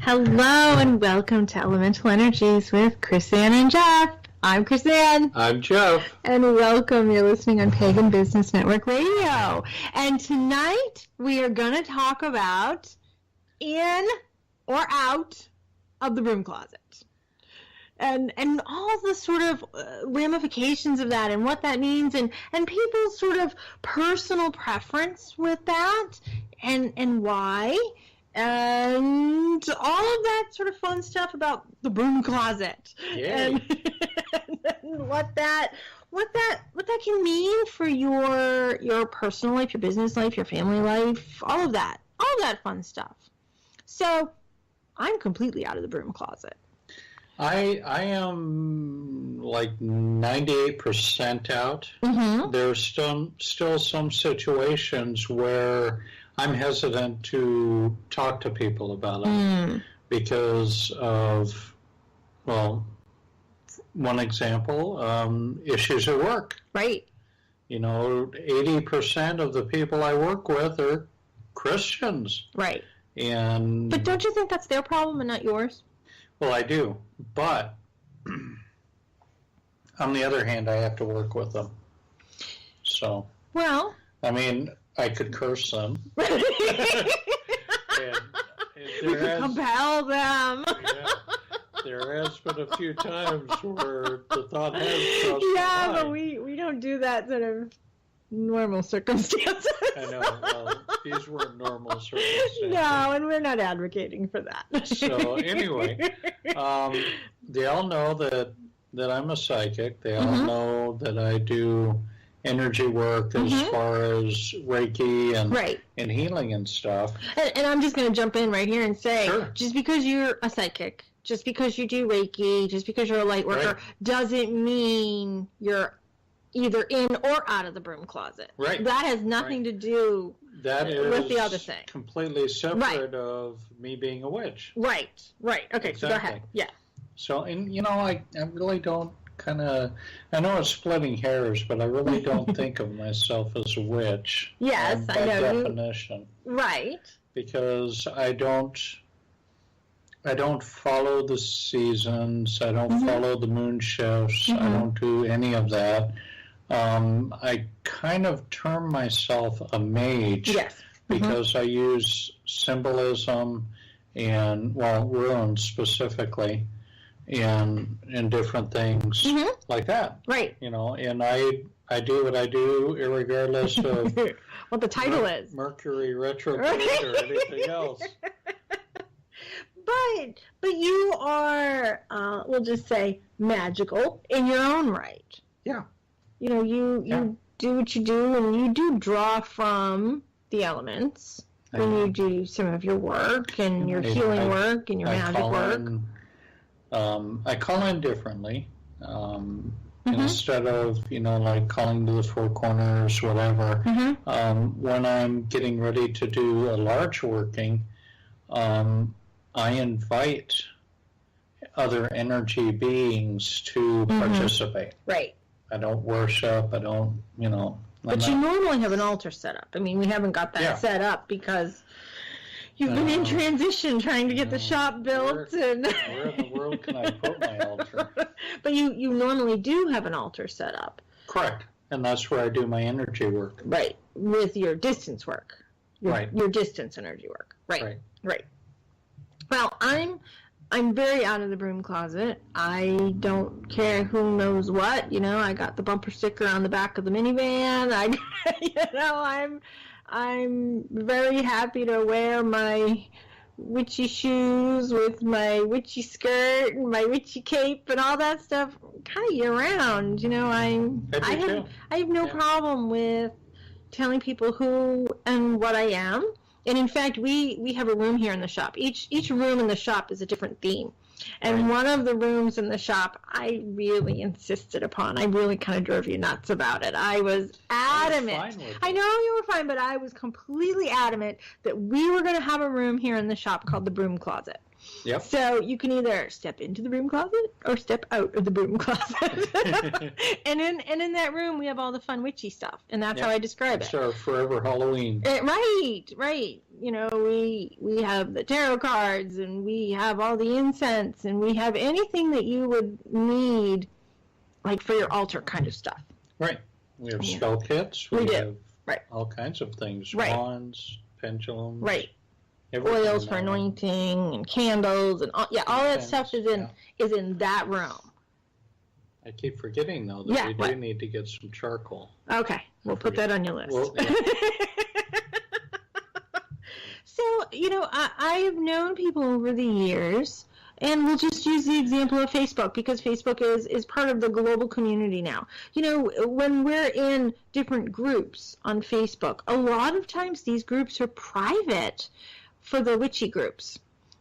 Hello and welcome to Elemental Energies with Chris-Ann and Jeff. I'm Chris-Ann. I'm Jeff. And welcome. You're listening on Pagan Business Network Radio. And tonight we are going to talk about in or out of the broom closet. And all the sort of ramifications of that and what that means and people's sort of personal preference with that and why. And all of that sort of fun stuff about the broom closet. Yay. And what that can mean for your personal life, your business life, your family life, all of that fun stuff. So I'm completely out of the broom closet. I am like 98% out. Mm-hmm. There's still some situations where I'm hesitant to talk to people about it because of, well, one example, issues at work. Right. 80% of the people I work with are Christians. Right. But don't you think that's their problem and not yours? Well, I do, but on the other hand, I have to work with them. So, well, I mean, I could curse them. and you could compel them. Yeah, there has been a few times where the thought has crossed my but mind. we don't do that sort of normal circumstances. I know. Well, these weren't normal circumstances. No, and we're not advocating for that. So anyway, they all know that I'm a psychic. They all know that I do energy work as far as Reiki and healing and stuff. And I'm just going to jump in right here and say, sure. Just because you're a psychic, just because you do Reiki, just because you're a light worker, doesn't mean you're either in or out of the broom closet. Right. That has nothing to do with the other thing. Completely separate of me being a witch. Right. Okay, exactly. So go ahead. Yeah. So, and I really don't I know it's splitting hairs, but I really don't think of myself as a witch. Yes, by I know. definition. Right. Because I don't follow the seasons. I don't follow the moon shifts. I don't do any of that. I kind of term myself a mage because I use symbolism and, runes specifically and different things like that. Right. And I do what I do irregardless of what the title is. Mercury retrograde or anything else. But you are, we'll just say, magical in your own right. Yeah. You do what you do, and you do draw from the elements when you do some of your work and your healing work and your magic work. I call in differently. Instead of, like calling to the four corners, whatever. When I'm getting ready to do a large working, I invite other energy beings to participate. Right. I don't worship. I don't, But you normally have an altar set up. I mean, we haven't got that set up because you've been in transition trying to get the shop built. Where in the world can I put my altar? But you normally do have an altar set up. Correct. And that's where I do my energy work. Right. With your distance work. Your distance energy work. Right. Well, I'm very out of the broom closet. I don't care who knows what. I got the bumper sticker on the back of the minivan. I'm very happy to wear my witchy shoes with my witchy skirt and my witchy cape and all that stuff kind of year round. I have no problem with telling people who and what I am. And in fact, we have a room here in the shop. Each room in the shop is a different theme. And one of the rooms in the shop, I really insisted upon. I really kind of drove you nuts about it. I was adamant. I know you were fine, but I was completely adamant that we were going to have a room here in the shop called the Broom Closet. Yep. So you can either step into the broom closet or step out of the broom closet. and in that room, we have all the fun witchy stuff, and that's how I describe it. It's our forever Halloween. Right. You know, we have the tarot cards, and we have all the incense, and we have anything that you would need, like for your altar kind of stuff. Right. We have spell kits. We do. Have right. all kinds of things. Right. Wands, pendulums. Right. Oils for anointing and candles and all that stuff is in that room. I keep forgetting though that we do need to get some charcoal. Okay, we'll put that on your list. Well, So, you know, I've known people over the years, and we'll just use the example of Facebook because Facebook is part of the global community now. You know, when we're in different groups on Facebook, a lot of times these groups are private for the witchy groups.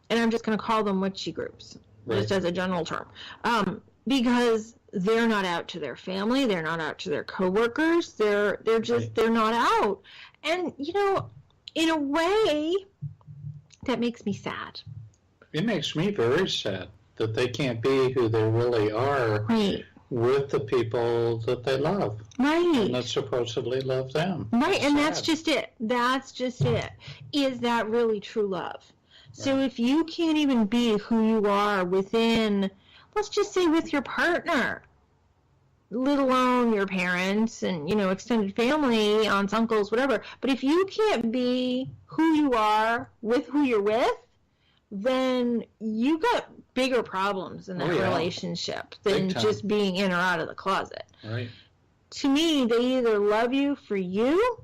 And I'm just going to call them witchy groups, just as a general term. Because they're not out to their family, they're not out to their coworkers, they're not out. And, you know, in a way, that makes me sad. It makes me very sad that they can't be who they really are with the people that they love. Right. And that supposedly love them. Right, and that's just it. That's just it. Is that really true love? So if you can't even be who you are within, let's just say with your partner, let alone your parents and, you know, extended family, aunts, uncles, whatever. But if you can't be who you are with who you're with, then you got bigger problems in that relationship than just being in or out of the closet. Right. To me, they either love you for you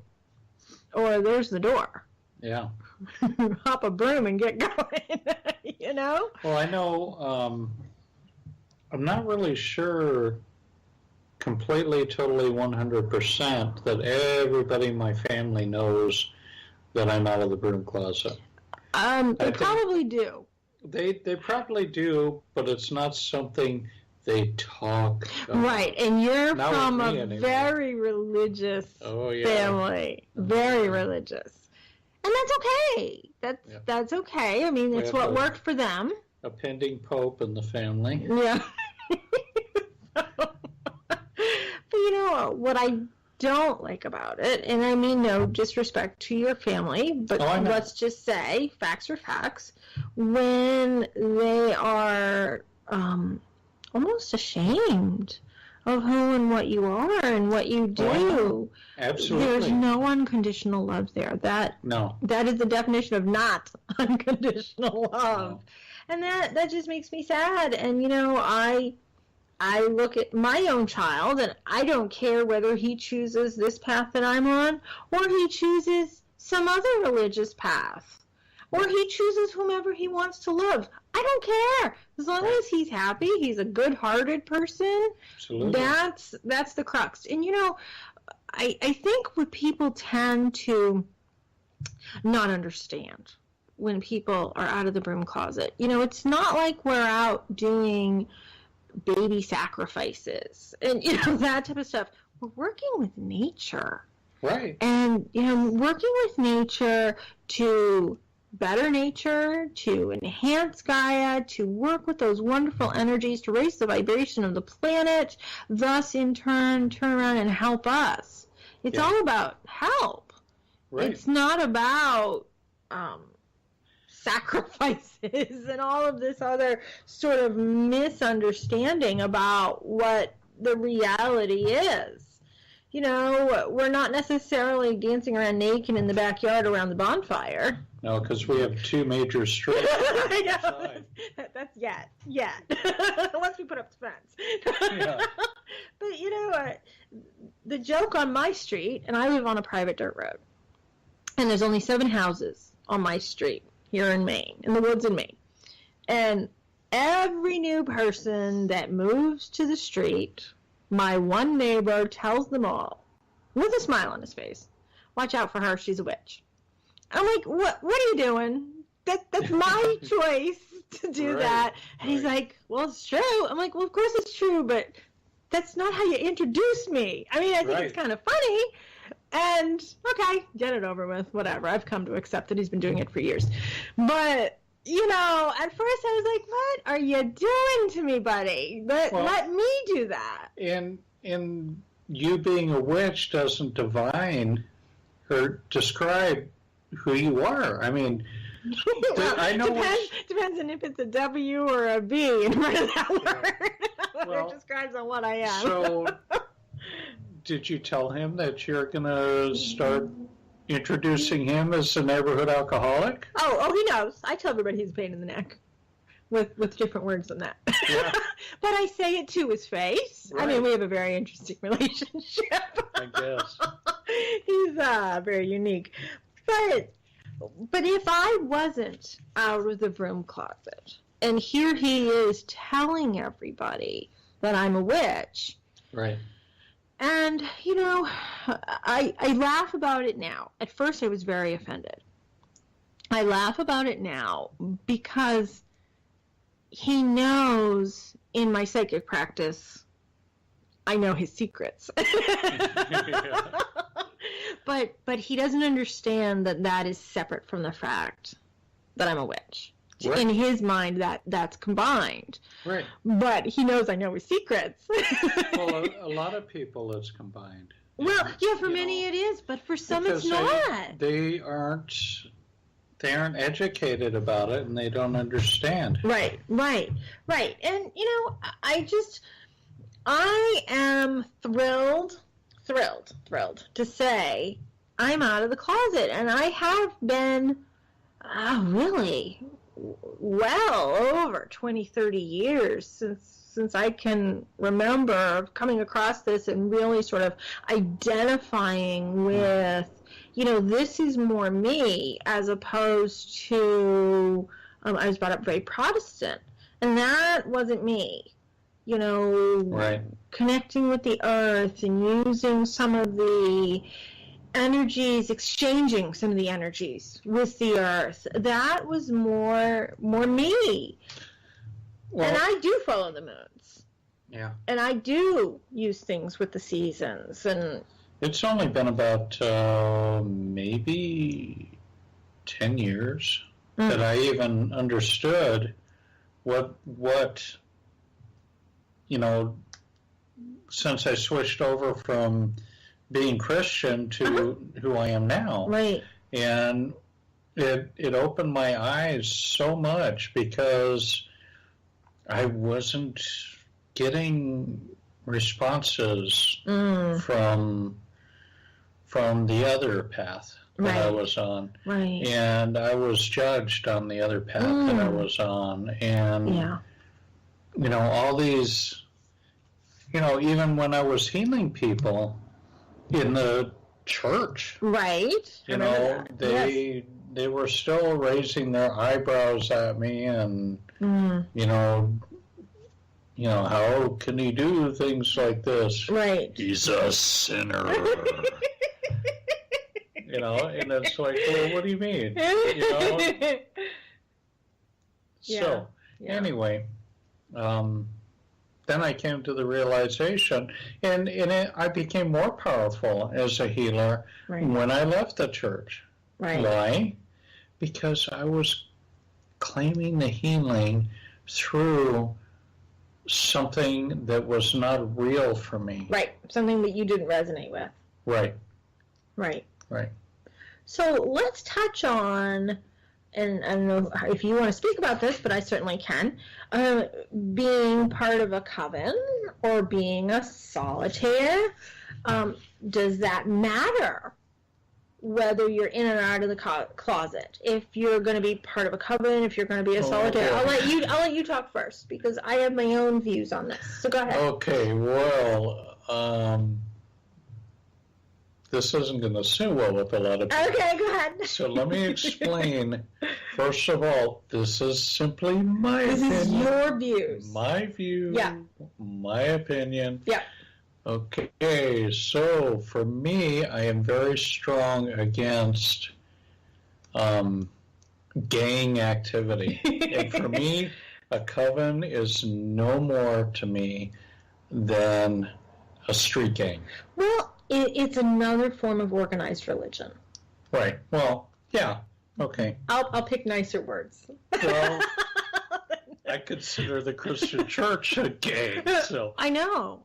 or there's the door. Yeah. Hop a broom and get going, you know? Well, I know, I'm not really sure completely, totally 100% that everybody in my family knows that I'm out of the broom closet. They probably do. They probably do, but it's not something they talk about. Right, and you're from a very religious family. Very religious. And that's okay. That's okay. I mean, it's what worked for them. A pending pope in the family. Yeah. But you know what I don't like about it, and I mean no disrespect to your family, but let's just say facts are facts, when they are almost ashamed of who and what you are and what you do. Absolutely. There's no unconditional love there. That is the definition of not unconditional love. No. And that just makes me sad. And you know, I look at my own child, and I don't care whether he chooses this path that I'm on, or he chooses some other religious path, or he chooses whomever he wants to love. I don't care. As long as he's happy, he's a good-hearted person. Absolutely. That's the crux. And, you know, I think what people tend to not understand when people are out of the broom closet, you know, it's not like we're out doing baby sacrifices and, you know, that type of stuff. We're working with nature. Right. And, you know, working with nature to better nature, to enhance Gaia, to work with those wonderful energies, to raise the vibration of the planet, thus in turn around and help us. It's all about help. Right. It's not about sacrifices and all of this other sort of misunderstanding about what the reality is. You know, we're not necessarily dancing around naked in the backyard around the bonfire. No, because we have two major streets. I know. That's yet. Once we put up the fence. Yeah. But, you know, the joke on my street, and I live on a private dirt road, and there's only 7 houses on my street here in Maine, in the woods in Maine. And every new person that moves to the street, my one neighbor tells them all, with a smile on his face, watch out for her, she's a witch. I'm like, what are you doing? That's my choice to do that. And he's like, well, it's true. I'm like, well, of course it's true, but that's not how you introduced me. I mean, I think it's kind of funny. And, okay, get it over with, whatever. I've come to accept that he's been doing it for years. But at first I was like, what are you doing to me, buddy? Let me do that. And you being a witch doesn't divine or describe who you are. I mean, well, I know depends on if it's a W or a B in front of that word. Whether it describes on what I am. So, did you tell him that you're going to start introducing him as a neighborhood alcoholic? Oh, he knows. I tell everybody he's a pain in the neck with different words than that. Yeah. But I say it to his face. Right. I mean, we have a very interesting relationship. I guess. He's very unique. But if I wasn't out of the broom closet, and here he is telling everybody that I'm a witch. Right. And, I laugh about it now. At first I was very offended. I laugh about it now because he knows in my psychic practice, I know his secrets. Yeah. But he doesn't understand that is separate from the fact that I'm a witch. Right. In his mind, that's combined. Right. But he knows I know his secrets. Well, a lot of people it's combined. Well, yeah, for many it is, but for some it's not. They aren't educated about it, and they don't understand. Right. And, I am thrilled to say I'm out of the closet, and I have been really well over 20, 30 years since I can remember coming across this and really sort of identifying with, this is more me, as opposed to, I was brought up very Protestant, and that wasn't me. Right. Connecting with the earth and using some of the energies, exchanging some of the energies with the earth. That was more me. Well, and I do follow the moons. Yeah. And I do use things with the seasons. And it's only been about maybe 10 years that I even understood what since I switched over from being Christian to who I am now. Right. And it opened my eyes so much because I wasn't getting responses from the other path that I was on. Right. And I was judged on the other path that I was on. And, all these, even when I was healing people in the church. Right. They were still raising their eyebrows at me and, how can he do things like this? Right. He's a sinner. And it's like, well, what do you mean? So, anyway, then I came to the realization, and I became more powerful as a healer when I left the church. Right. Why? Because I was claiming the healing through something that was not real for me. Right. Something that you didn't resonate with. Right. Right. Right. So let's touch on, and I don't know if you want to speak about this, but I certainly can, being part of a coven or being a solitaire. Does that matter whether you're in and out of the closet? If you're going to be part of a coven, if you're going to be a solitaire, I'll let you talk first because I have my own views on this. So go ahead. Okay. Well, this isn't going to sit well with a lot of people. Okay, go ahead. So let me explain. First of all, this is simply my opinion. This is your views. My view. Yeah. My opinion. Yeah. Okay, so for me, I am very strong against gang activity. And for me, a coven is no more to me than a street gang. Well, it's another form of organized religion. Right. Well, yeah. Okay. I'll pick nicer words. Well, I consider the Christian church a gang, so. I know.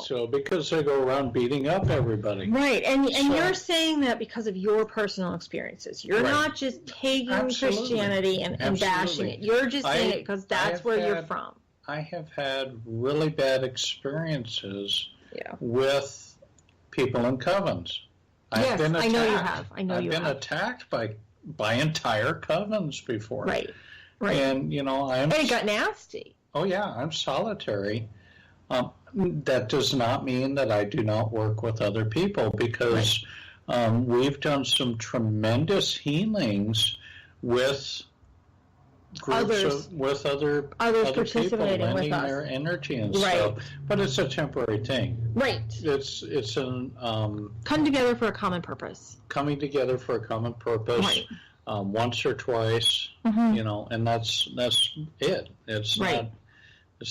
So, because they go around beating up everybody. Right, and you're saying that because of your personal experiences. You're Right. not just taking Absolutely. Christianity and bashing it. You're just saying it because that's where you're from. I have had really bad experiences Yeah. with people in covens. Yes, been attacked. I know you have. I've been attacked by entire covens before. Right. And, And it got nasty. Oh, yeah, I'm solitary. That does not mean that I do not work with other people, because we've done some tremendous healings with groups with other people lending their energy and stuff. But it's a temporary thing. Right. It's an come together for a common purpose. Coming together for a common purpose. Right. Once or twice, and that's it. It's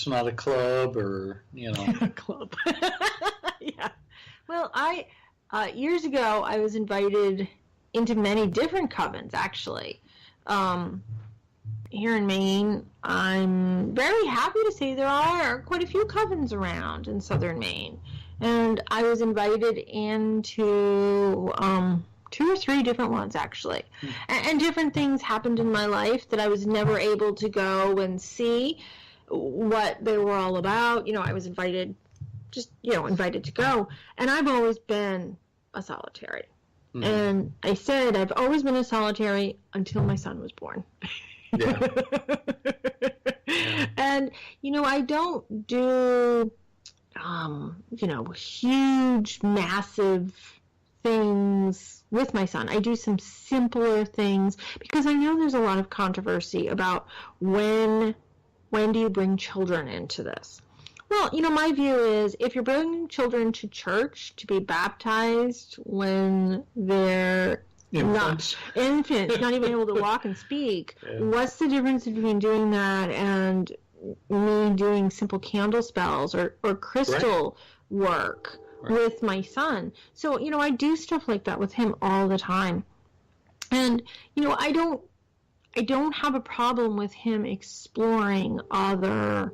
not a club or a club. Yeah. Well, I years ago I was invited into many different covens actually. Here in Maine, I'm very happy to say there are quite a few covens around in southern Maine, and I was invited into 2 or 3 different ones actually, and different things happened in my life that I was never able to go and see what they were all about. I was invited to go, and I've always been a solitary. And I said I've always been a solitary until my son was born. Yeah. And I don't do huge, massive things with my son. I do some simpler things because I know there's a lot of controversy about when do you bring children into this. Well, my view is if you're bringing children to church to be baptized when they're infants, not even able to walk and speak, what's the difference between doing that and me doing simple candle spells or crystal work with my son? So, I do stuff like that with him all the time. And, I don't have a problem with him exploring other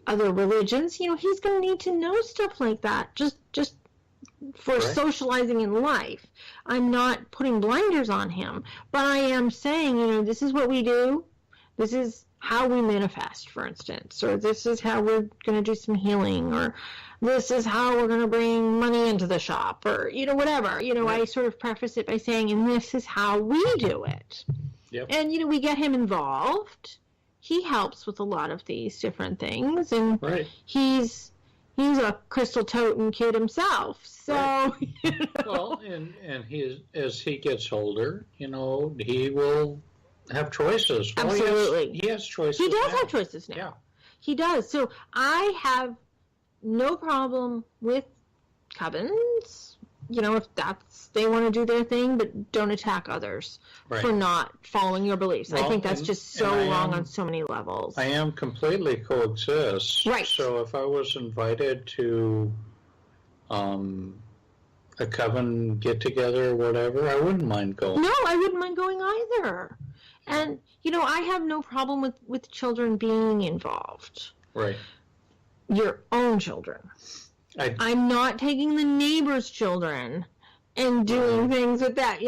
religions. He's going to need to know stuff like that just for socializing in life. I'm not putting blinders on him, but I am saying, this is what we do. This is how we manifest, for instance, or this is how we're going to do some healing, or this is how we're going to bring money into the shop, or, whatever. I sort of preface it by saying, and this is how we do it. Yep. And, we get him involved. He helps with a lot of these different things, and he's a crystal totem kid himself. So, well, and as he gets older, he will have choices. Absolutely, he has choices. He does have choices now. Yeah, he does. So I have no problem with covens. If they want to do their thing, but don't attack others for not following your beliefs. Well, I think that's just so wrong on so many levels. I am completely coexist. Right. So if I was invited to a coven get-together or whatever, I wouldn't mind going. No, I wouldn't mind going either. And, I have no problem with children being involved. Right. Your own children. I'm not taking the neighbor's children and doing things with that,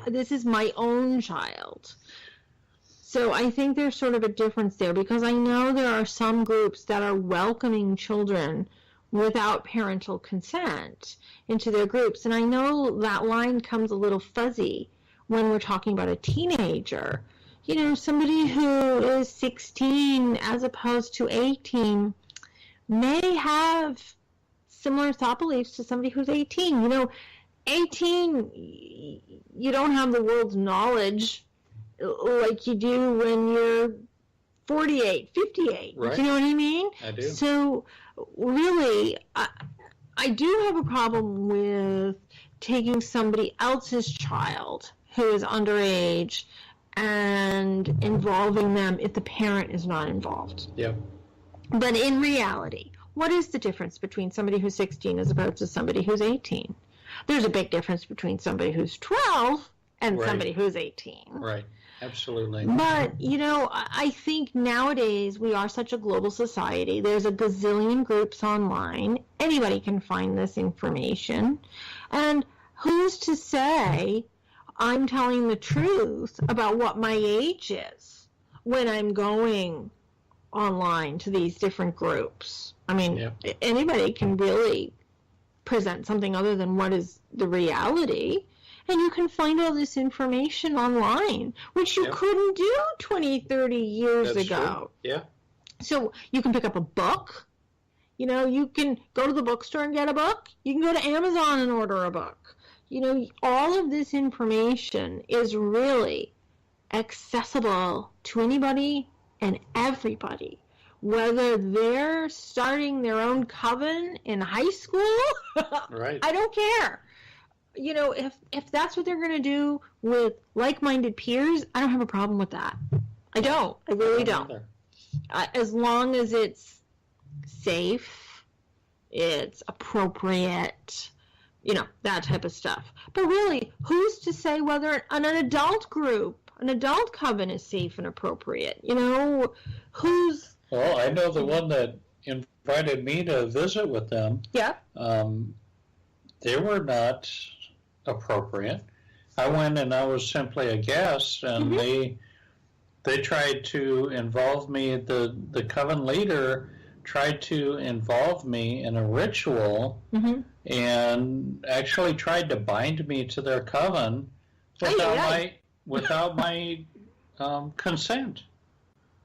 This is my own child. So I think there's sort of a difference there, because I know there are some groups that are welcoming children without parental consent into their groups. And I know that line comes a little fuzzy when we're talking about a teenager. Somebody who is 16 as opposed to 18 may have similar thought beliefs to somebody who's 18. 18, you don't have the world's knowledge like you do when you're 48, 58. Right. Do you know what I mean? I do. So, really, I do have a problem with taking somebody else's child who is underage and involving them if the parent is not involved. Yep. But in reality, what is the difference between somebody who's 16 as opposed to somebody who's 18? There's a big difference between somebody who's 12 and Right. somebody who's 18. Right. Absolutely. But, I think nowadays we are such a global society. There's a gazillion groups online. Anybody can find this information. And who's to say I'm telling the truth about what my age is when I'm going online to these different groups? I mean, Yep. anybody can really present something other than what is the reality. And you can find all this information online, which you Yep. couldn't do 20, 30 years That's ago. true. Yeah. So you can pick up a book. You can go to the bookstore and get a book. You can go to Amazon and order a book. All of this information is really accessible to anybody and everybody, whether they're starting their own coven in high school. Right. I don't care. If that's what they're going to do with like-minded peers, I don't have a problem with that. I don't. I really don't. As long as it's safe, it's appropriate, that type of stuff. But really, who's to say whether an adult group, an adult coven is safe and appropriate? Who's... Well, I know the one that invited me to visit with them. Yeah. They were not appropriate. I went and I was simply a guest, and they tried to involve me. The coven leader tried to involve me in a ritual and actually tried to bind me to their coven without my consent.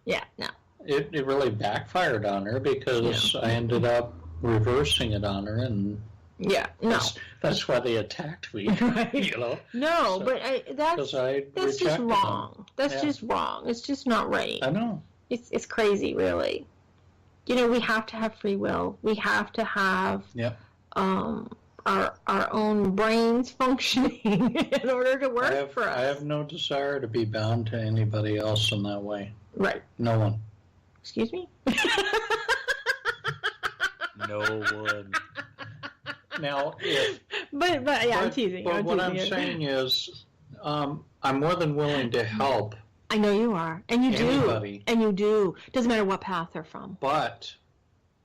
Yeah, no. It really backfired on her because I ended up reversing it on her, and no. that's why they attacked me. Right. No, So, but that's just wrong. Them. That's just wrong. It's just not right. I know. It's crazy, really. We have to have free will. We have to have our own brains functioning in order to work for us. I have no desire to be bound to anybody else in that way. Right. No one. Excuse me? No one. Now, I'm teasing. But what I'm saying is, I'm more than willing to help. I know you are, and you anybody. Do, and you do. Doesn't matter what path they're from. But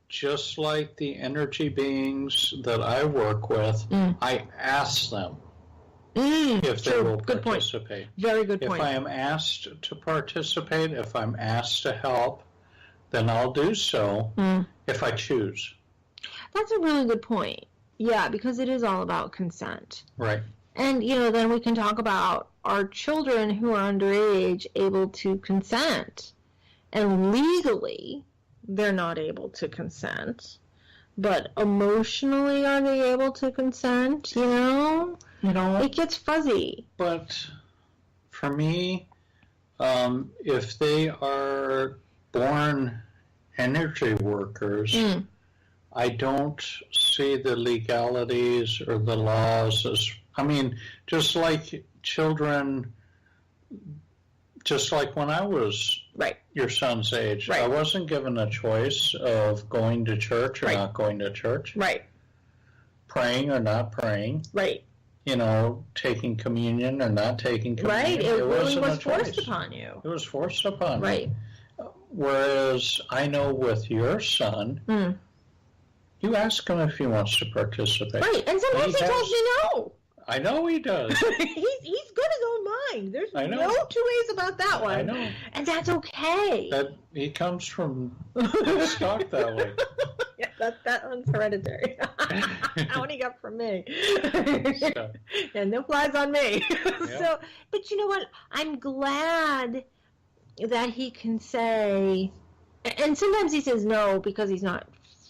just like the energy beings that I work with, I ask them if they will participate. Very good point. If I am asked to participate, if I'm asked to help, then I'll do so if I choose. That's a really good point. Yeah, because it is all about consent. Right. And, then we can talk about our children who are underage able to consent. And legally, they're not able to consent. But emotionally, are they able to consent? It gets fuzzy. But for me, if they are born energy workers, I don't see the legalities or the laws as, just like children, just like when I was your son's age, I wasn't given a choice of going to church or not going to church. Right. Praying or not praying. Right. Taking communion or not taking communion. Right. It really was forced upon you. It was forced upon me. Right. Whereas I know with your son, you ask him if he wants to participate. Right, and sometimes he tells you no. I know he does. He's good his own mind. There's no two ways about that one. I know. And that's okay. He comes from stock that way. Yeah, that one's hereditary. That one he got from me. So. And no flies on me. Yeah. So, but you know what? I'm glad that he can say, and sometimes he says no because he's not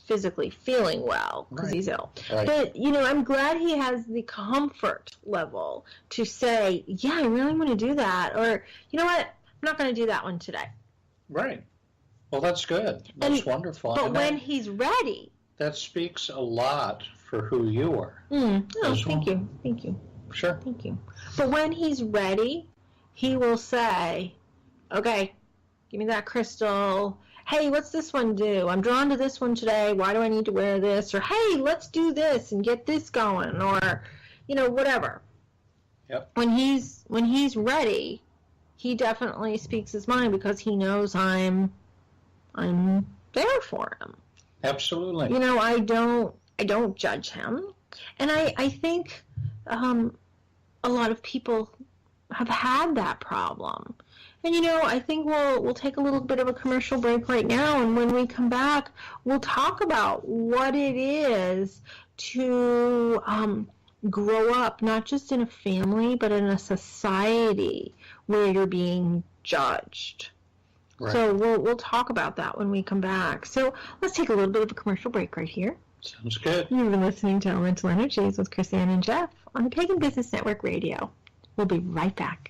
physically feeling well because he's ill. Right. But, I'm glad he has the comfort level to say, yeah, I really want to do that. Or, you know what? I'm not going to do that one today. Right. Well, that's good. That's wonderful. But when he's ready. That speaks a lot for who you are. Thank you. Thank you. Sure. Thank you. But when he's ready, he will say, okay, give me that crystal. Hey, what's this one do? I'm drawn to this one today. Why do I need to wear this? Or, hey, let's do this and get this going. Or, whatever. Yep. When he's ready, he definitely speaks his mind because he knows I'm there for him. Absolutely. You know, I don't judge him, and I think a lot of people have had that problem. And you know, I think we'll take a little bit of a commercial break right now, and when we come back, we'll talk about what it is to grow up not just in a family but in a society where you're being judged. Right. So we'll talk about that when we come back. So let's take a little bit of a commercial break right here. Sounds good. You've been listening to Elemental Energies with Chrisanne and Jeff on the Pagan Business Network Radio. We'll be right back.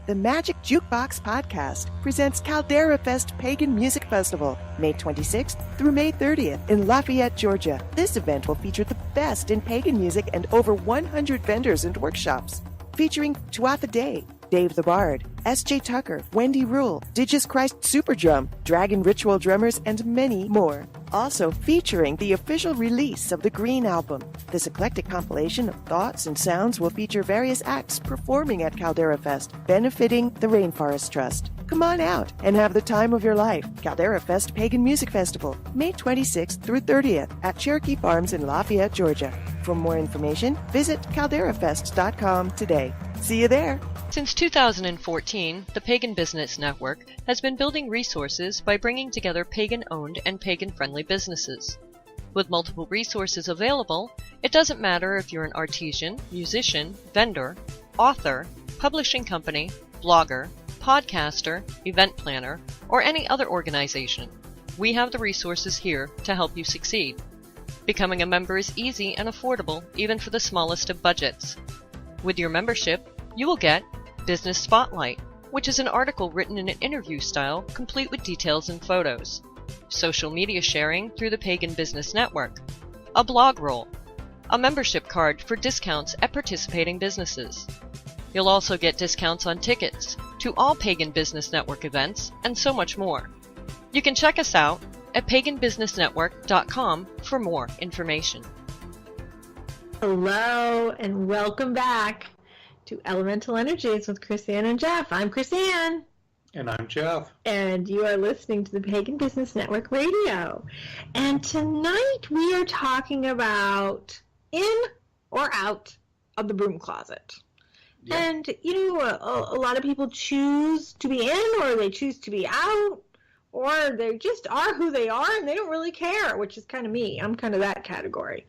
The Magic Jukebox Podcast presents Caldera Fest Pagan Music Festival, May 26th through May 30th in Lafayette, Georgia. This event will feature the best in pagan music and over 100 vendors and workshops, featuring Tuatha Day, Dave the Bard, S.J. Tucker, Wendy Rule, Digis Christ Super Drum, Dragon Ritual Drummers, and many more. Also featuring the official release of the Green Album. This eclectic compilation of thoughts and sounds will feature various acts performing at Caldera Fest, benefiting the Rainforest Trust. Come on out and have the time of your life. Caldera Fest Pagan Music Festival, May 26th through 30th at Cherokee Farms in Lafayette, Georgia. For more information, visit calderafest.com today. See you there. Since 2014, the Pagan Business Network has been building resources by bringing together pagan-owned and pagan-friendly businesses. With multiple resources available, it doesn't matter if you're an artisan, musician, vendor, author, publishing company, blogger, podcaster, event planner, or any other organization. We have the resources here to help you succeed. Becoming a member is easy and affordable, even for the smallest of budgets. With your membership, you will get Business Spotlight, which is an article written in an interview style, complete with details and photos. Social media sharing through the Pagan Business Network. A blog roll. A membership card for discounts at participating businesses. You'll also get discounts on tickets to all Pagan Business Network events, and so much more. You can check us out at paganbusinessnetwork.com for more information. Hello, and welcome back to Elemental Energies with Chrisanne and Jeff. I'm Chrisanne. And I'm Jeff. And you are listening to the Pagan Business Network Radio. And tonight we are talking about in or out of the broom closet. Yep. And, you know, a lot of people choose to be in or they choose to be out, or they just are who they are and they don't really care, which is kind of me. I'm kind of that category.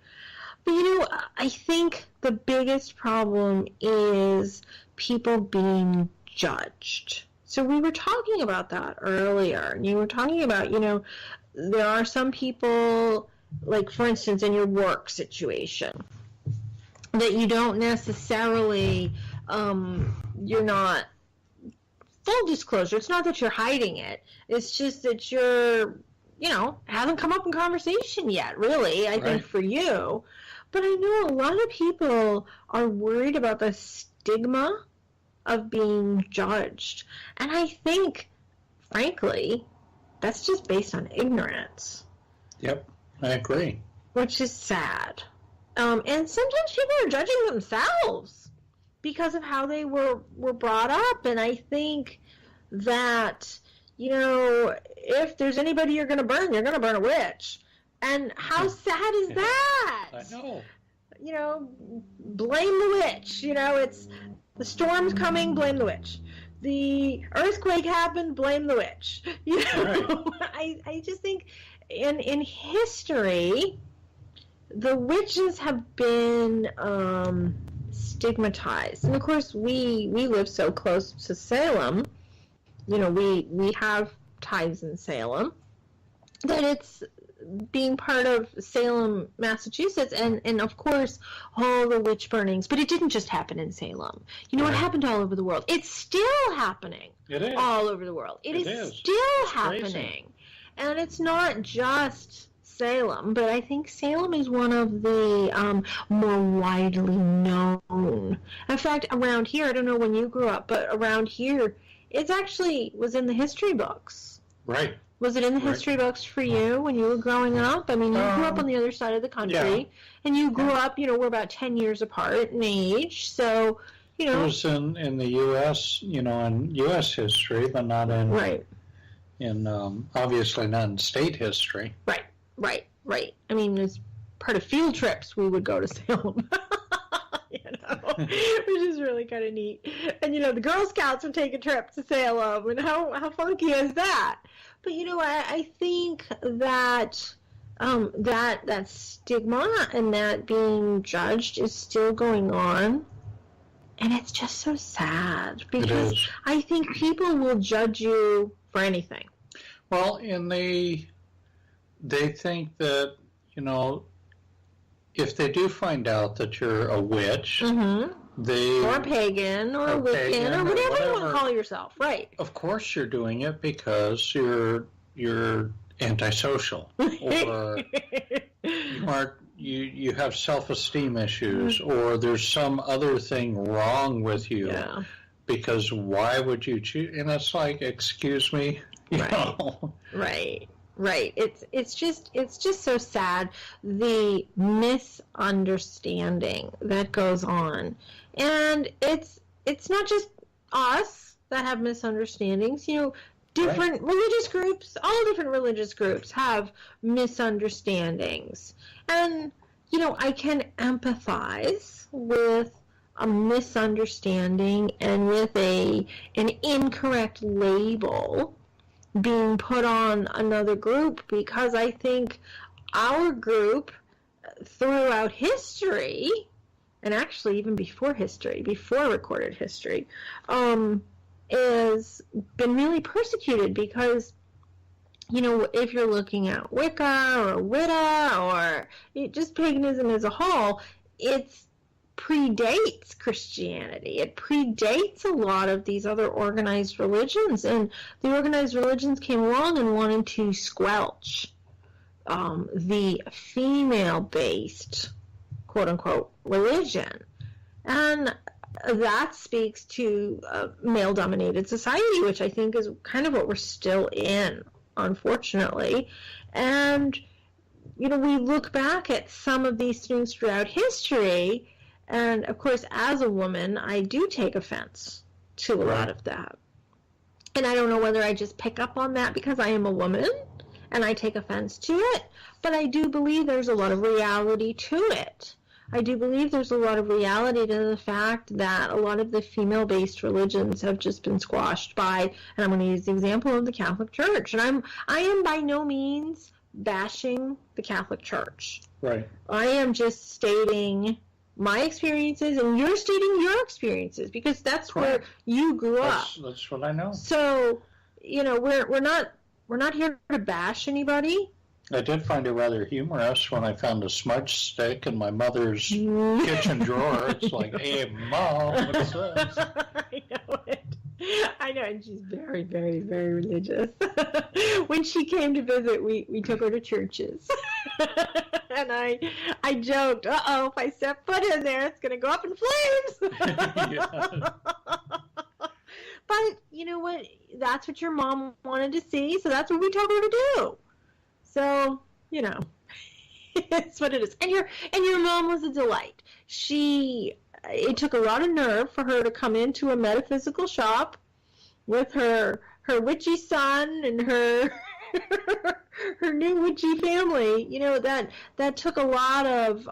But, you know, I think the biggest problem is people being judged. So we were talking about that earlier. And you were talking about, you know, there are some people, like, for instance, in your work situation, that you don't necessarily, you're not, full disclosure, it's not that you're hiding it. It's just that you're, you know, hasn't come up in conversation yet, really, I think, for you. But I know a lot of people are worried about the stigma of being judged. And I think, frankly, that's just based on ignorance. Yep, I agree. Which is sad. And sometimes people are judging themselves because of how they were brought up. And I think that, you know, if there's anybody you're going to burn a witch. And how sad is that? I know. You know, blame the witch. You know, it's the storm's coming, blame the witch. The earthquake happened, blame the witch. You know, right. I just think in history, the witches have been stigmatized. And of course, we live so close to Salem. You know, we have ties in Salem. That it's being part of Salem, Massachusetts, and of course, all the witch burnings. But it didn't just happen in Salem. You know, it happened all over the world. It's still happening. It is. All over the world. It is still happening. Crazy. And it's not just Salem, but I think Salem is one of the more widely known. In fact, around here, I don't know when you grew up, but around here, it actually was in the history books. Right. Was it in the history books for you when you were growing up? I mean, you grew up on the other side of the country, and you grew up, you know, we're about 10 years apart in age, so, you know. It was in the U.S., in U.S. history, but not in, right. Obviously not in state history. Right. I mean, as part of field trips, we would go to Salem. Which is really kind of neat. And, the Girl Scouts would take a trip to Salem, and how funky is that? But, I think that that stigma and that being judged is still going on. And it's just so sad because I think people will judge you for anything. Well, and they think that, if they do find out that you're a witch, or a pagan, or a Wiccan, or whatever you want to call yourself, right? Of course you're doing it because you're antisocial, or you have self-esteem issues, or there's some other thing wrong with you. Yeah. Because why would you choose? And it's like, excuse me, you know? Right. It's just so sad, the misunderstanding that goes on, and it's not just us that have misunderstandings. Different religious groups, all different religious groups have misunderstandings, and I can empathize with a misunderstanding and with an incorrect label being put on another group, because I think our group throughout history, and actually even before recorded history, has been really persecuted because, if you're looking at Wicca or Witta or just paganism as a whole, it predates Christianity. It predates a lot of these other organized religions, and the organized religions came along and wanted to squelch the female-based, quote-unquote, religion. And that speaks to male-dominated society, which I think is kind of what we're still in, unfortunately. And, we look back at some of these things throughout history, and, of course, as a woman, I do take offense to a lot of that. And I don't know whether I just pick up on that because I am a woman and I take offense to it, but I do believe there's a lot of reality to it. I do believe there's a lot of reality to the fact that a lot of the female-based religions have just been squashed by, and I'm going to use the example of the Catholic Church. And I am by no means bashing the Catholic Church. Right. I am just stating my experiences, and you're stating your experiences, because that's where you grew up. That's what I know. So, we're not here to bash anybody. I did find it rather humorous when I found a smudge stick in my mother's kitchen drawer. It's like, hey, Mom, what's this? I know, and she's very, very, very religious. When she came to visit, we took her to churches. And I joked, if I step foot in there, it's going to go up in flames. But you know what? That's what your mom wanted to see, so that's what we told her to do. So, it's what it is. And your mom was a delight. It took a lot of nerve for her to come into a metaphysical shop with her witchy son and her new witchy family. That took a lot of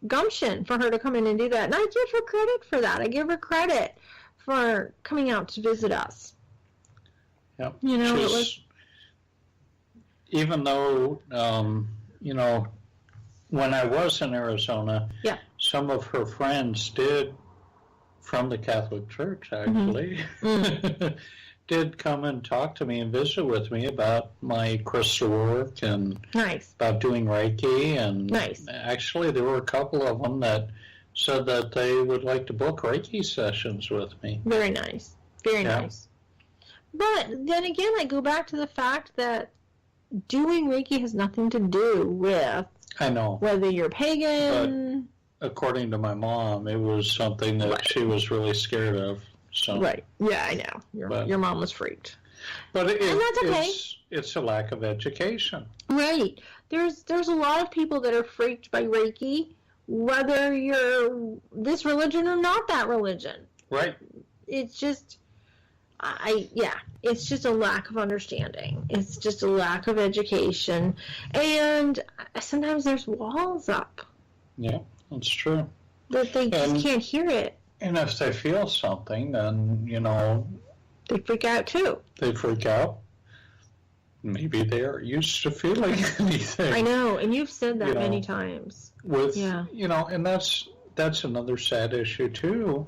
gumption for her to come in and do that. And I give her credit for that. I give her credit for coming out to visit us. Yep. It was... Even though, when I was in Arizona, some of her friends from the Catholic Church actually, did come and talk to me and visit with me about my crystal work and about doing Reiki. And actually there were a couple of them that said that they would like to book Reiki sessions with me. Very nice. Very nice. But then again, I go back to the fact that doing Reiki has nothing to do with whether you're pagan. But according to my mom, it was something that she was really scared of. So. Right. Yeah, I know. Your mom was freaked. But and that's okay. It's a lack of education. Right. There's a lot of people that are freaked by Reiki whether you're this religion or not that religion. Right. It's just, it's just a lack of understanding. It's just a lack of education. And sometimes there's walls up. Yeah, that's true. That they just can't hear it. And if they feel something, then, they freak out too. They freak out. Maybe they are used to feeling anything. I know, and you've said that many times. And that's another sad issue too.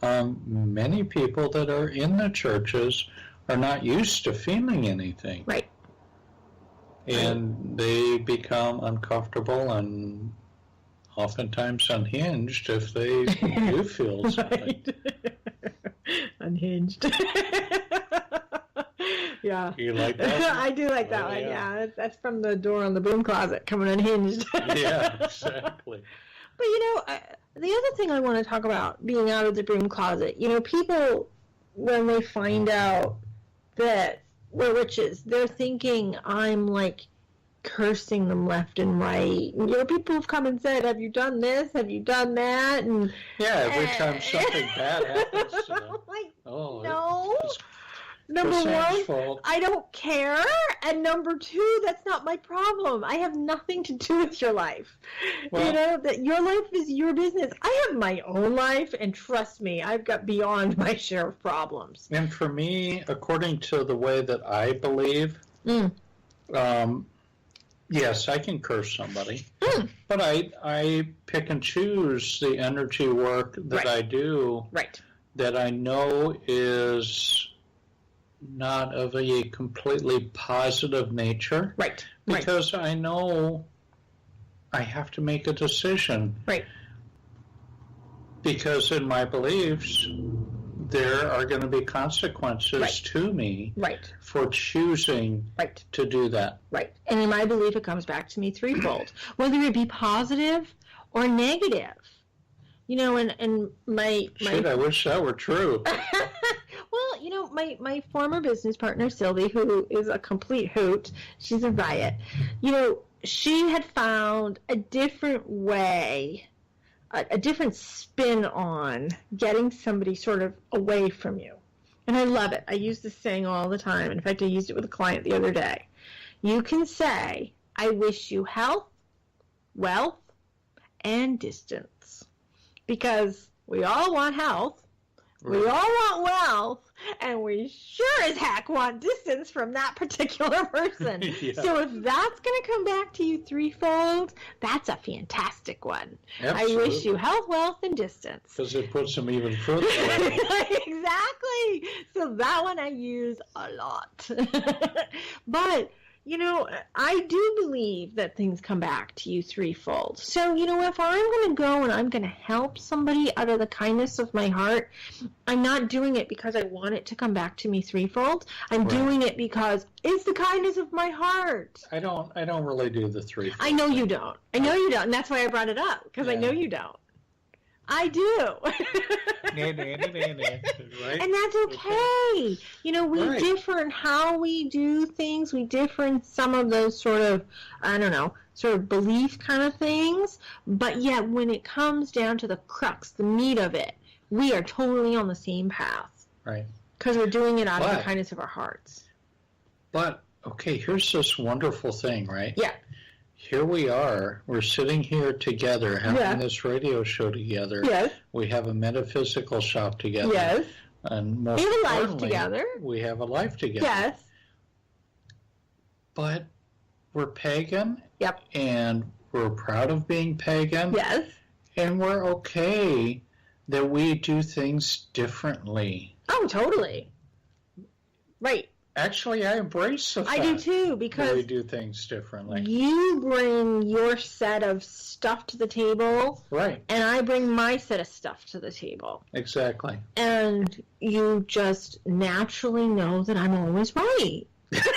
Many people that are in the churches are not used to feeling anything. Right. And they become uncomfortable and oftentimes unhinged if they do feel something. Unhinged. Yeah. You like that? I do like that one. Yeah, that's from the door on the Broom Closet, coming unhinged. Yeah, exactly. But the other thing I want to talk about, being out of the Broom Closet, people, when they find out that we're witches, they're thinking I'm like cursing them left and right. People have come and said, have you done this? Have you done that? And every time something bad happens to them. Like, no. Number one, fault. I don't care. And number two, that's not my problem. I have nothing to do with your life. Well, that your life is your business. I have my own life, and trust me, I've got beyond my share of problems. And for me, according to the way that I believe, yes, I can curse somebody. But I pick and choose the energy work that I do that I know is not of a completely positive nature. Right. Because I know I have to make a decision. Right. Because in my beliefs, there are going to be consequences to me for choosing to do that. Right. And in my belief, it comes back to me threefold. Whether it be positive or negative. And my... Shit, I wish that were true. Well, my former business partner, Sylvie, who is a complete hoot, she's a riot, she had found a different way, a different spin on getting somebody sort of away from you. And I love it. I use this saying all the time. In fact, I used it with a client the other day. You can say, I wish you health, wealth, and distance. Because we all want health. We all want wealth, and we sure as heck want distance from that particular person. So if that's going to come back to you threefold, that's a fantastic one. Absolutely. I wish you health, wealth, and distance. Because it puts them even further away. Exactly. So that one I use a lot. But... I do believe that things come back to you threefold. So, if I'm going to go and I'm going to help somebody out of the kindness of my heart, I'm not doing it because I want it to come back to me threefold. I'm doing it because it's the kindness of my heart. I don't really do the threefold. I know you don't. And that's why I brought it up, because I know you don't. I do. Right? And that's okay. We differ in how we do things. We differ in some of those sort of, sort of belief kind of things. But yet, when it comes down to the crux, the meat of it, we are totally on the same path. Right. Because we're doing it out of the kindness of our hearts. But, okay, here's this wonderful thing, right? Yeah. Here we are. We're sitting here together, having this radio show together. Yes. We have a metaphysical shop together. Yes. And most we have a life importantly, together. We have a life together. Yes. But we're pagan. Yep. And we're proud of being pagan. Yes. And we're okay that we do things differently. Oh, totally. Right. Actually, I embrace the fact I do too, because that we do things differently. You bring your set of stuff to the table, right? And I bring my set of stuff to the table. Exactly. And you just naturally know that I'm always right. Should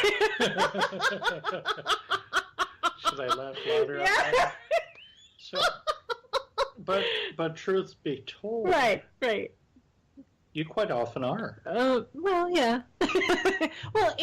I laugh louder? Yeah. So, but truth be told, right. You quite often are. Well, yeah. Well,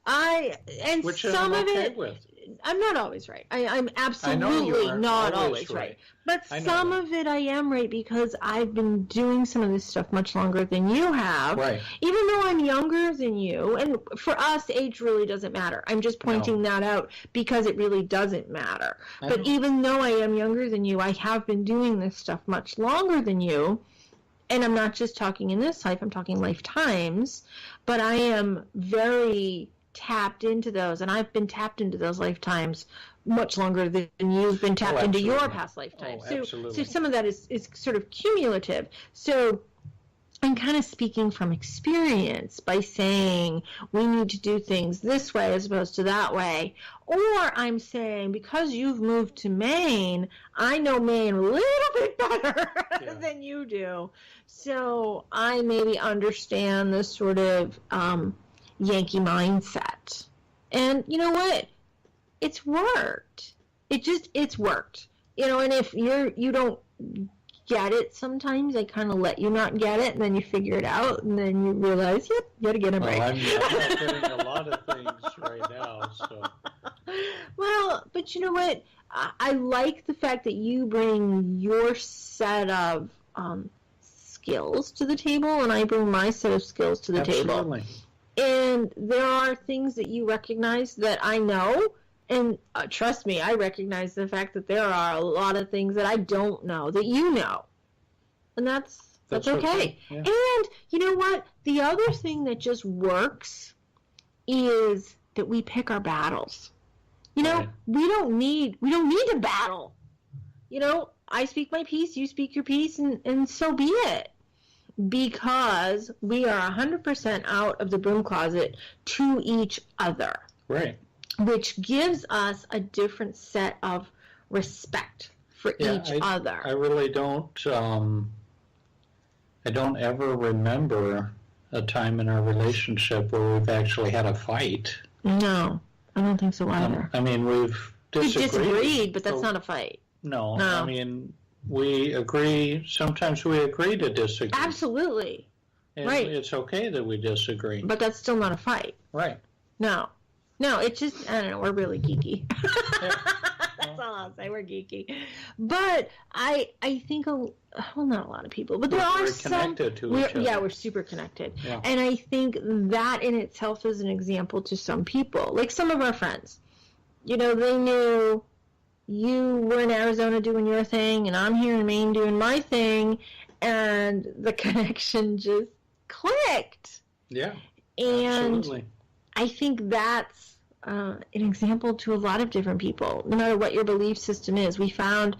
and which some I'm of okay it, with. I'm not always right. I'm absolutely not always right. But some of it I am right because I've been doing some of this stuff much longer than you have. Right. Even though I'm younger than you, and for us, age really doesn't matter. I'm just pointing that out because it really doesn't matter. But even though I am younger than you, I have been doing this stuff much longer than you. And I'm not just talking in this life, I'm talking lifetimes. But I am very tapped into those, and I've been tapped into those lifetimes much longer than you've been tapped into your past lifetimes. So some of that is sort of cumulative. So I'm kind of speaking from experience by saying we need to do things this way as opposed to that way. Or I'm saying because you've moved to Maine, I know Maine a little bit better than you do. So I maybe understand this sort of Yankee mindset. And you know what? It's worked. It's worked. You know, and if you don't get it sometimes, I kind of let you not get it, and then you figure it out, and then you realize, yep, you got to get it right. I'm not getting a lot of things right now, so. Well, but you know what? I like the fact that you bring your set of skills to the table, and I bring my set of skills to the table. And there are things that you recognize that I know, and trust me, I recognize the fact that there are a lot of things that I don't know that you know. And that's okay. Yeah. And you know what? The other thing that just works is that we pick our battles. You know, we don't need a battle. You know, I speak my piece, you speak your piece, and so be it. Because we are 100% out of the broom closet to each other. Right. Which gives us a different set of respect for each other. I really don't, I don't ever remember a time in our relationship where we've actually had a fight. No, I don't think so either. I mean, we've disagreed. But that's not a fight. No, I mean, we agree, sometimes we agree to disagree. Absolutely. And it's okay that we disagree. But that's still not a fight. Right. No, it's just, I don't know, we're really geeky. That's all I'll say, we're geeky. But I think, well, not a lot of people, but there are some. We're connected to each other. Yeah, we're super connected. Yeah. And I think that in itself is an example to some people. Like some of our friends, you know, they knew you were in Arizona doing your thing, and I'm here in Maine doing my thing, and the connection just clicked. Yeah, and absolutely. I think that's an example to a lot of different people. No matter what your belief system is, we found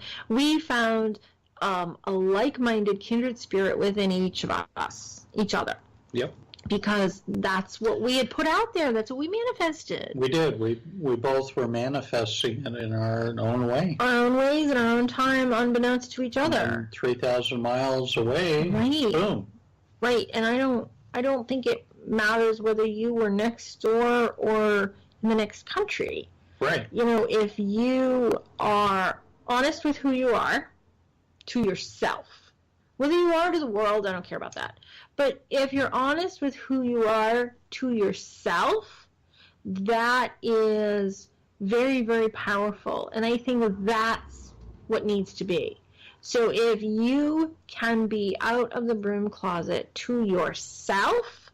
a like-minded kindred spirit within each of us, each other. Yep. Because that's what we had put out there. That's what we manifested. We did. We both were manifesting it in our own way. Our own ways, in our own time, unbeknownst to each other. And 3,000 miles away. Right. Boom. Right. And I don't think it matters whether you were next door or in the next country. Right. You know, if you are honest with who you are to yourself, whether you are to the world, I don't care about that. But if you're honest with who you are to yourself, that is very, very powerful. And I think that's what needs to be. So if you can be out of the broom closet to yourself,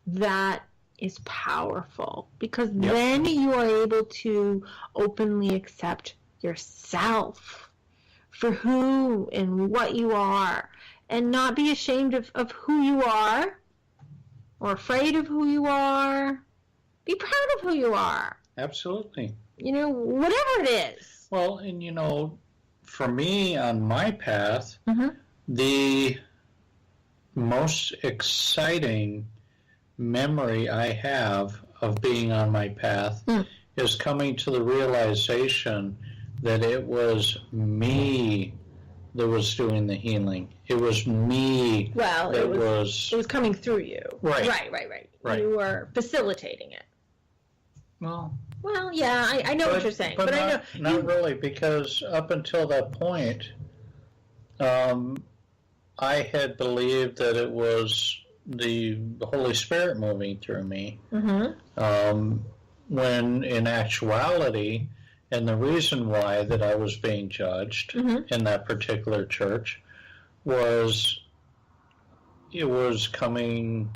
that is powerful. Because then you are able to openly accept yourself for who and what you are. And not be ashamed of who you are or afraid of who you are. Be proud of who you are. Absolutely. You know, whatever it is. Well, and you know, for me on my path, the most exciting memory I have of being on my path is coming to the realization that it was me that was doing the healing. It was me. Well, it was coming through you. Right. Right. You were facilitating it. Well, yeah, I know what you're saying, but I know not really, because up until that point, I had believed that it was the Holy Spirit moving through me. when in actuality, and the reason why that I was being judged in that particular church was it was coming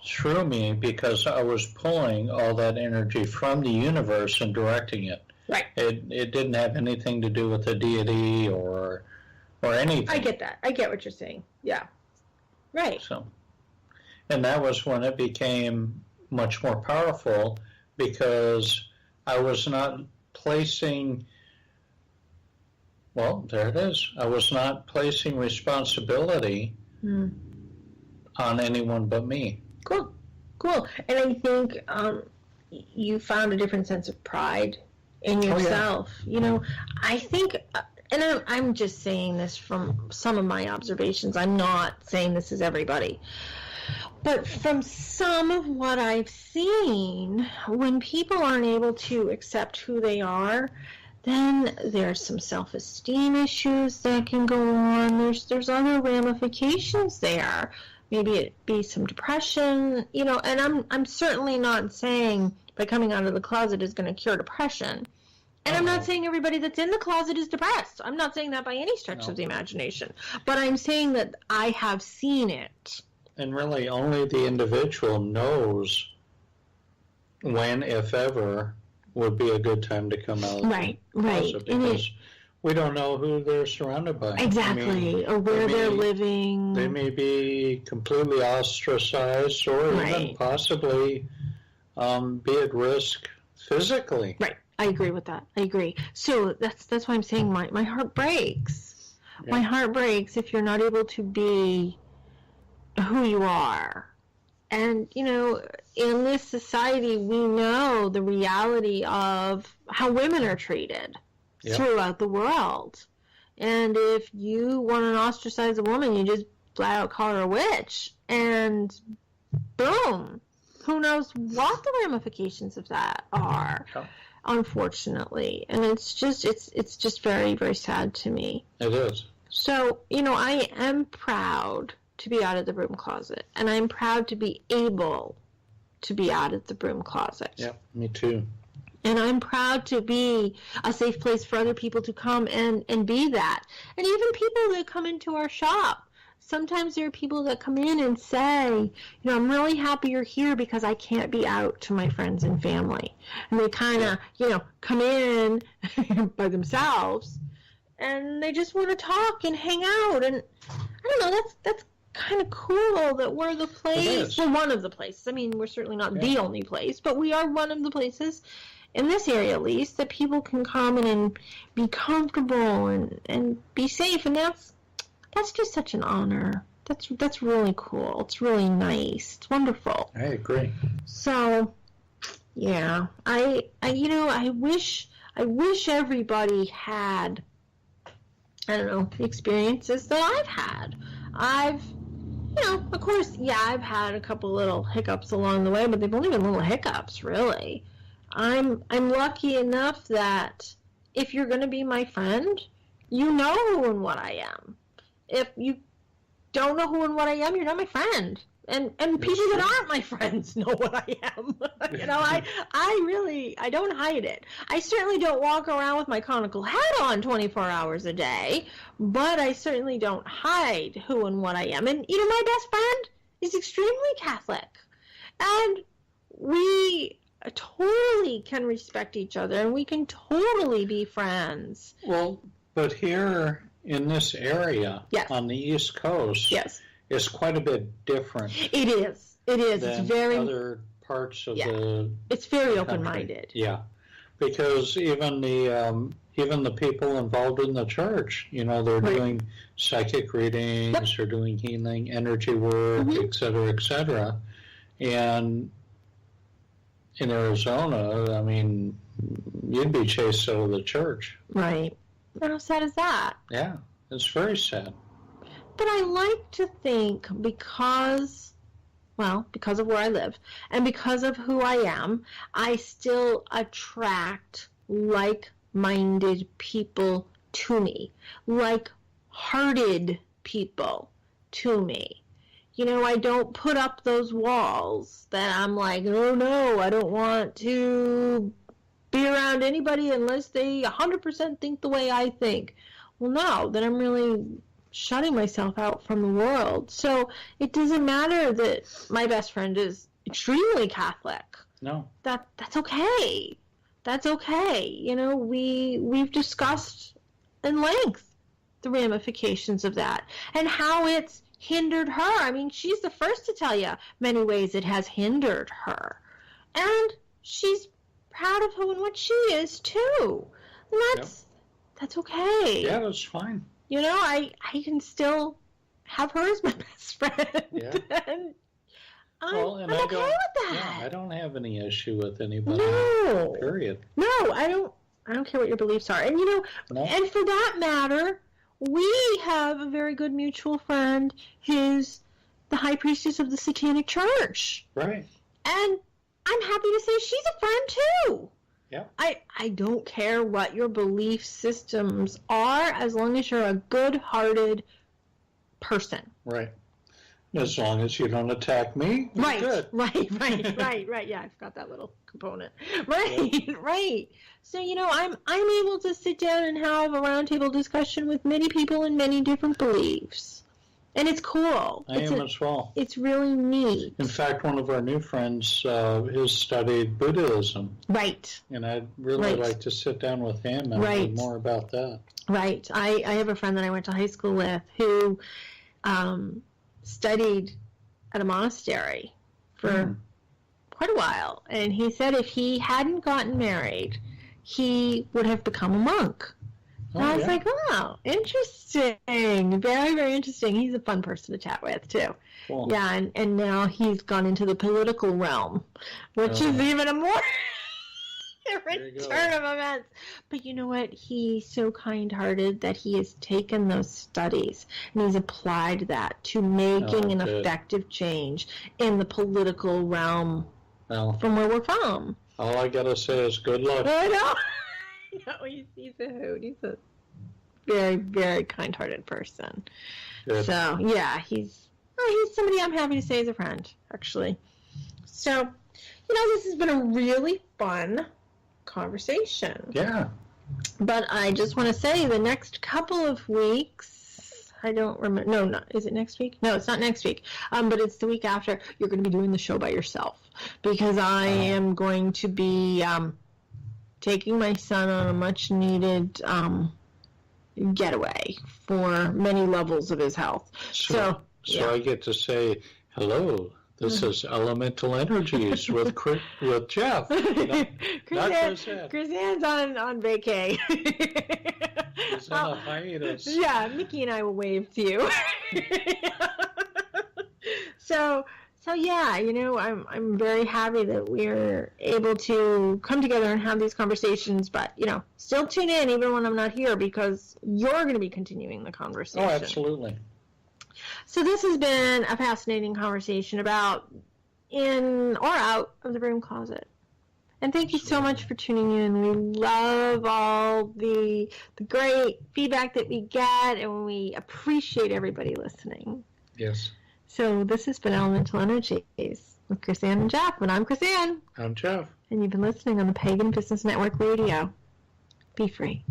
through me because I was pulling all that energy from the universe and directing it. Right. It didn't have anything to do with the deity or anything. I get that. I get what you're saying. Yeah. Right. So, and that was when it became much more powerful because I was not placing, well, there it is. I was not placing responsibility on anyone but me. Cool. And I think you found a different sense of pride in yourself. Oh, yeah. You know, I think, and I'm just saying this from some of my observations. I'm not saying this is everybody. But from some of what I've seen, when people aren't able to accept who they are, then there's some self-esteem issues that can go on. There's other ramifications there. Maybe it be some depression, you know, and I'm certainly not saying by coming out of the closet is going to cure depression. And I'm not saying everybody that's in the closet is depressed. I'm not saying that by any stretch of the imagination. But I'm saying that I have seen it. And really only the individual knows when, if ever, would be a good time to come out. Right. Because we don't know who they're surrounded by. Exactly. I mean, or where they're living. They may be completely ostracized or even possibly be at risk physically. Right. I agree with that. I agree. So that's why I'm saying my heart breaks. Yeah. My heart breaks if you're not able to be who you are. And, you know, in this society, we know the reality of how women are treated throughout the world. And if you want to ostracize a woman, you just flat out call her a witch. And boom, who knows what the ramifications of that are, unfortunately. And it's just very, very sad to me. It is. So, you know, I am proud to be out of the broom closet, and I'm proud to be able to be out of the broom closet. Yeah, me too. And I'm proud to be a safe place for other people to come and be that. And even people that come into our shop. Sometimes there are people that come in and say, you know, I'm really happy you're here because I can't be out to my friends and family. And they kind of, you know, come in by themselves, and they just want to talk and hang out. And I don't know, that's kind of cool that we're the place. We're one of the places. I mean, we're certainly not the only place, but we are one of the places, in this area at least, that people can come in and be comfortable and be safe. And that's just such an honor. That's really cool. It's really nice. It's wonderful. I agree. So, yeah, I you know, I wish everybody had, I don't know, the experiences that I've had. You know, of course, I've had a couple little hiccups along the way, but they've only been little hiccups, really. I'm lucky enough that if you're going to be my friend, you know who and what I am. If you don't know who and what I am, you're not my friend. And people that aren't my friends know what I am. You know, I don't hide it. I certainly don't walk around with my conical hat on 24 hours a day, but I certainly don't hide who and what I am. And, you know, my best friend is extremely Catholic. And we totally can respect each other, and we can totally be friends. Well, but here in this area, on the East Coast, is quite a bit different. It is. It's very other parts of the. It's very open-minded. Yeah, because even the people involved in the church, you know, they're doing psychic readings, they're doing healing, energy work, et cetera, and in Arizona, I mean, you'd be chased out of the church. Right. How sad is that? Yeah, it's very sad. But I like to think because of where I live and because of who I am, I still attract like-minded people to me, like-hearted people to me. I don't put up those walls that I'm like, oh no, I don't want to be around anybody unless they 100% think the way I think. Well, no, then I'm really shutting myself out from the world. So it doesn't matter that my best friend is extremely Catholic. No. That's okay. That's okay. We've discussed in length the ramifications of that and how it's hindered her. I mean, she's the first to tell you many ways it has hindered her. And she's proud of who and what she is, too. And that's okay. Yeah, that's fine. I can still have her as my best friend. Yeah. And I'm okay with that. Yeah, I don't have any issue with anybody. No. Period. No, I don't care what your beliefs are. And, No. and for that matter, we have a very good mutual friend who's the high priestess of the Satanic Church. Right. And I'm happy to say she's a friend too. Yeah. I don't care what your belief systems are as long as you're a good-hearted person. Right. As long as you don't attack me, we're good. Right. Yeah, I forgot that little component. Right. So, I'm able to sit down and have a roundtable discussion with many people in many different beliefs. And it's cool. I am as well. It's really neat. In fact, one of our new friends has studied Buddhism. Right. And I'd really like to sit down with him and learn more about that. Right. I have a friend that I went to high school with who studied at a monastery for quite a while. And he said if he hadn't gotten married, he would have become a monk. And I was like, oh, interesting. Very, very interesting. He's a fun person to chat with, too. Cool. Yeah, and now he's gone into the political realm, which is even a more different turn of events. But you know what? He's so kind-hearted that he has taken those studies and he's applied that to making an effective change in the political realm from where we're from. All I got to say is good luck. I know. No, he's a hoot. He's a very, very kind-hearted person. Good. So, yeah, he's somebody I'm happy to say is a friend, actually. So, this has been a really fun conversation. Yeah. But I just want to say the next couple of weeks, I don't remember. No, is it next week? No, it's not next week. But it's the week after. You're going to be doing the show by yourself because I am going to be taking my son on a much-needed getaway for many levels of his health. So I get to say, hello, this is Elemental Energies with Jeff. Chris Ann's on vacay. He's on a hiatus. Yeah, Mickey and I will wave to you. So yeah, I'm very happy that we're able to come together and have these conversations, but, still tune in even when I'm not here because you're going to be continuing the conversation. Oh, absolutely. So this has been a fascinating conversation about in or out of the Broom Closet. And thank you so much for tuning in. We love all the great feedback that we get, and we appreciate everybody listening. Yes. So this has been Elemental Energies with Chris Ann and Jeff, and I'm Chris Ann. I'm Jeff. And you've been listening on the Pagan Business Network Radio. Be free.